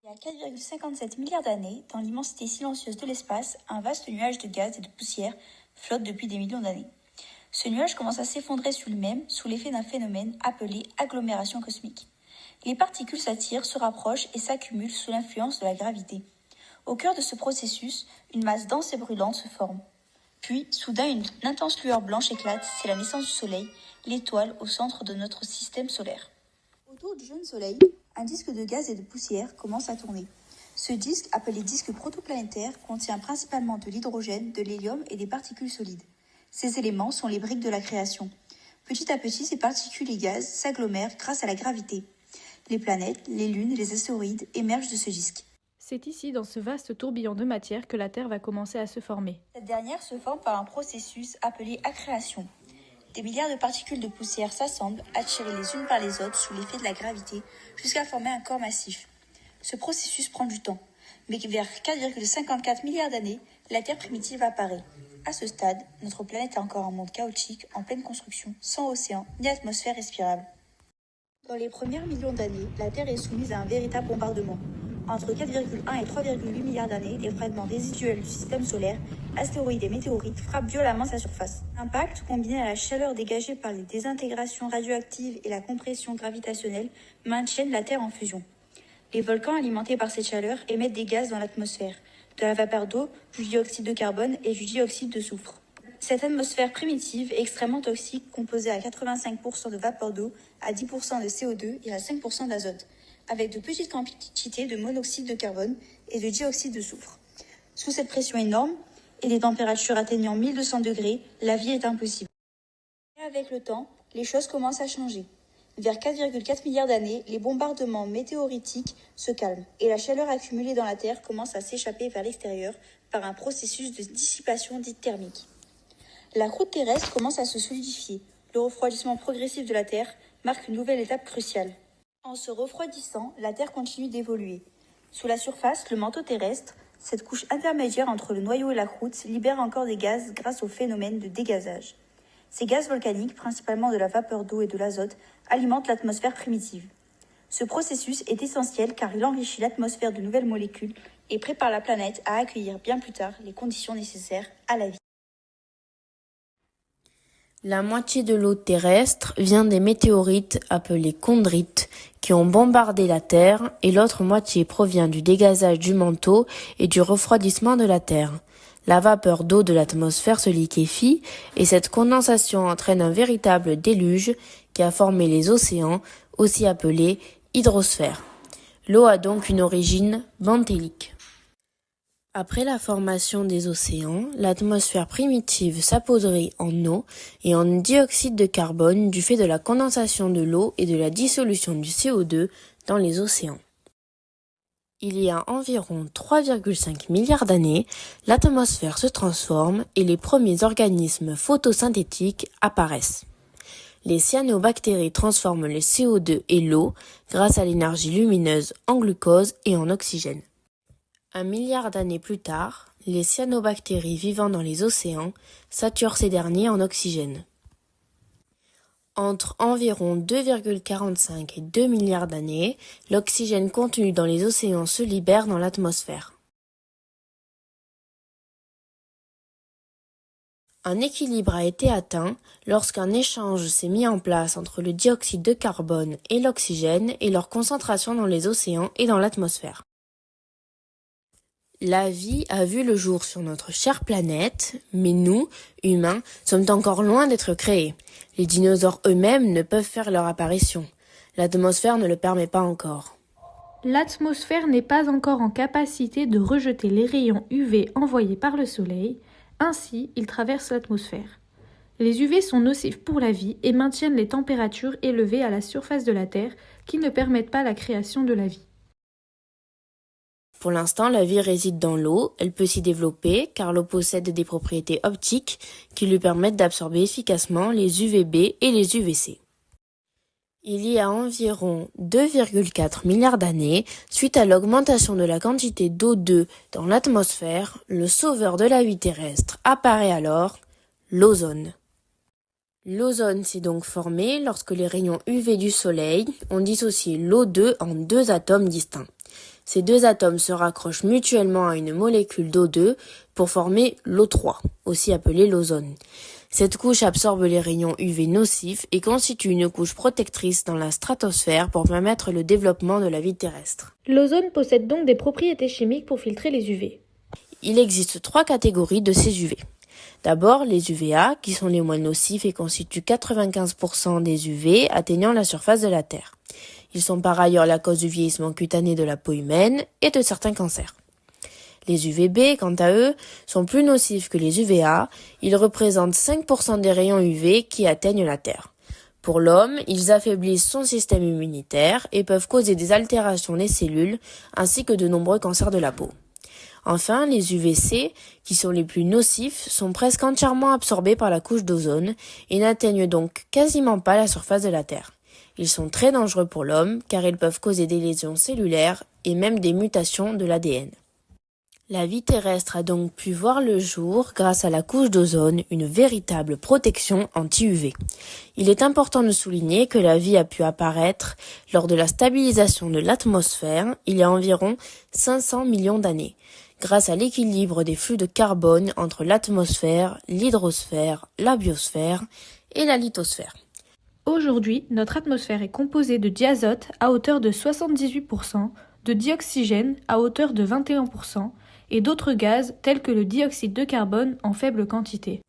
Il y a 4,57 milliards d'années, dans l'immensité silencieuse de l'espace, un vaste nuage de gaz et de poussière flotte depuis des millions d'années. Ce nuage commence à s'effondrer sur lui-même sous l'effet d'un phénomène appelé agglomération cosmique. Les particules s'attirent, se rapprochent et s'accumulent sous l'influence de la gravité. Au cœur de ce processus, une masse dense et brûlante se forme. Puis, soudain, une intense lueur blanche éclate, c'est la naissance du Soleil, l'étoile au centre de notre système solaire. Autour du jeune Soleil, un disque de gaz et de poussière commence à tourner. Ce disque, appelé disque protoplanétaire, contient principalement de l'hydrogène, de l'hélium et des particules solides. Ces éléments sont les briques de la création. Petit à petit, ces particules et gaz s'agglomèrent grâce à la gravité. Les planètes, les lunes, les astéroïdes émergent de ce disque. C'est ici, dans ce vaste tourbillon de matière, que la Terre va commencer à se former. Cette dernière se forme par un processus appelé accrétion. Des milliards de particules de poussière s'assemblent, attirées les unes par les autres sous l'effet de la gravité, jusqu'à former un corps massif. Ce processus prend du temps, mais vers 4,54 milliards d'années, la Terre primitive apparaît. À ce stade, notre planète est encore un monde chaotique, en pleine construction, sans océan ni atmosphère respirable. Dans les premiers millions d'années, la Terre est soumise à un véritable bombardement. Entre 4,1 et 3,8 milliards d'années, des fragments résiduels du système solaire, astéroïdes et météorites frappent violemment sa surface. L'impact, combiné à la chaleur dégagée par les désintégrations radioactives et la compression gravitationnelle, maintiennent la Terre en fusion. Les volcans alimentés par cette chaleur émettent des gaz dans l'atmosphère, de la vapeur d'eau, du dioxyde de carbone et du dioxyde de soufre. Cette atmosphère primitive est extrêmement toxique, composée à 85% de vapeur d'eau, à 10% de CO2 et à 5% d'azote, avec de petites quantités de monoxyde de carbone et de dioxyde de soufre. Sous cette pression énorme et des températures atteignant 1200 degrés, la vie est impossible. Et avec le temps, les choses commencent à changer. Vers 4,4 milliards d'années, les bombardements météoritiques se calment et la chaleur accumulée dans la Terre commence à s'échapper vers l'extérieur par un processus de dissipation dite thermique. La croûte terrestre commence à se solidifier. Le refroidissement progressif de la Terre marque une nouvelle étape cruciale. En se refroidissant, la Terre continue d'évoluer. Sous la surface, le manteau terrestre, cette couche intermédiaire entre le noyau et la croûte, libère encore des gaz grâce au phénomène de dégazage. Ces gaz volcaniques, principalement de la vapeur d'eau et de l'azote, alimentent l'atmosphère primitive. Ce processus est essentiel car il enrichit l'atmosphère de nouvelles molécules et prépare la planète à accueillir bien plus tard les conditions nécessaires à la vie. La moitié de l'eau terrestre vient des météorites appelés chondrites qui ont bombardé la Terre et l'autre moitié provient du dégazage du manteau et du refroidissement de la Terre. La vapeur d'eau de l'atmosphère se liquéfie et cette condensation entraîne un véritable déluge qui a formé les océans, aussi appelés hydrosphères. L'eau a donc une origine benthélique. Après la formation des océans, l'atmosphère primitive s'appaudrit en eau et en dioxyde de carbone du fait de la condensation de l'eau et de la dissolution du CO2 dans les océans. Il y a environ 3,5 milliards d'années, l'atmosphère se transforme et les premiers organismes photosynthétiques apparaissent. Les cyanobactéries transforment le CO2 et l'eau grâce à l'énergie lumineuse en glucose et en oxygène. 1 milliard d'années plus tard, les cyanobactéries vivant dans les océans saturent ces derniers en oxygène. Entre environ 2,45 et 2 milliards d'années, l'oxygène contenu dans les océans se libère dans l'atmosphère. Un équilibre a été atteint lorsqu'un échange s'est mis en place entre le dioxyde de carbone et l'oxygène et leur concentration dans les océans et dans l'atmosphère. La vie a vu le jour sur notre chère planète, mais nous, humains, sommes encore loin d'être créés. Les dinosaures eux-mêmes ne peuvent faire leur apparition. L'atmosphère ne le permet pas encore. L'atmosphère n'est pas encore en capacité de rejeter les rayons UV envoyés par le Soleil, ainsi ils traversent l'atmosphère. Les UV sont nocifs pour la vie et maintiennent les températures élevées à la surface de la Terre qui ne permettent pas la création de la vie. Pour l'instant, la vie réside dans l'eau, elle peut s'y développer car l'eau possède des propriétés optiques qui lui permettent d'absorber efficacement les UVB et les UVC. Il y a environ 2,4 milliards d'années, suite à l'augmentation de la quantité d'O2 dans l'atmosphère, le sauveur de la vie terrestre apparaît alors, l'ozone. L'ozone s'est donc formé lorsque les rayons UV du Soleil ont dissocié l'O2 en deux atomes distincts. Ces deux atomes se raccrochent mutuellement à une molécule d'O2 pour former l'O3, aussi appelé l'ozone. Cette couche absorbe les rayons UV nocifs et constitue une couche protectrice dans la stratosphère pour permettre le développement de la vie terrestre. L'ozone possède donc des propriétés chimiques pour filtrer les UV. Il existe 3 catégories de ces UV. D'abord, les UVA, qui sont les moins nocifs et constituent 95% des UV atteignant la surface de la Terre. Ils sont par ailleurs la cause du vieillissement cutané de la peau humaine et de certains cancers. Les UVB, quant à eux, sont plus nocifs que les UVA. Ils représentent 5% des rayons UV qui atteignent la Terre. Pour l'homme, ils affaiblissent son système immunitaire et peuvent causer des altérations des cellules ainsi que de nombreux cancers de la peau. Enfin, les UVC, qui sont les plus nocifs, sont presque entièrement absorbés par la couche d'ozone et n'atteignent donc quasiment pas la surface de la Terre. Ils sont très dangereux pour l'homme car ils peuvent causer des lésions cellulaires et même des mutations de l'ADN. La vie terrestre a donc pu voir le jour grâce à la couche d'ozone, une véritable protection anti-UV. Il est important de souligner que la vie a pu apparaître lors de la stabilisation de l'atmosphère il y a environ 500 millions d'années, grâce à l'équilibre des flux de carbone entre l'atmosphère, l'hydrosphère, la biosphère et la lithosphère. Aujourd'hui, notre atmosphère est composée de diazote à hauteur de 78%, de dioxygène à hauteur de 21% et d'autres gaz tels que le dioxyde de carbone en faible quantité.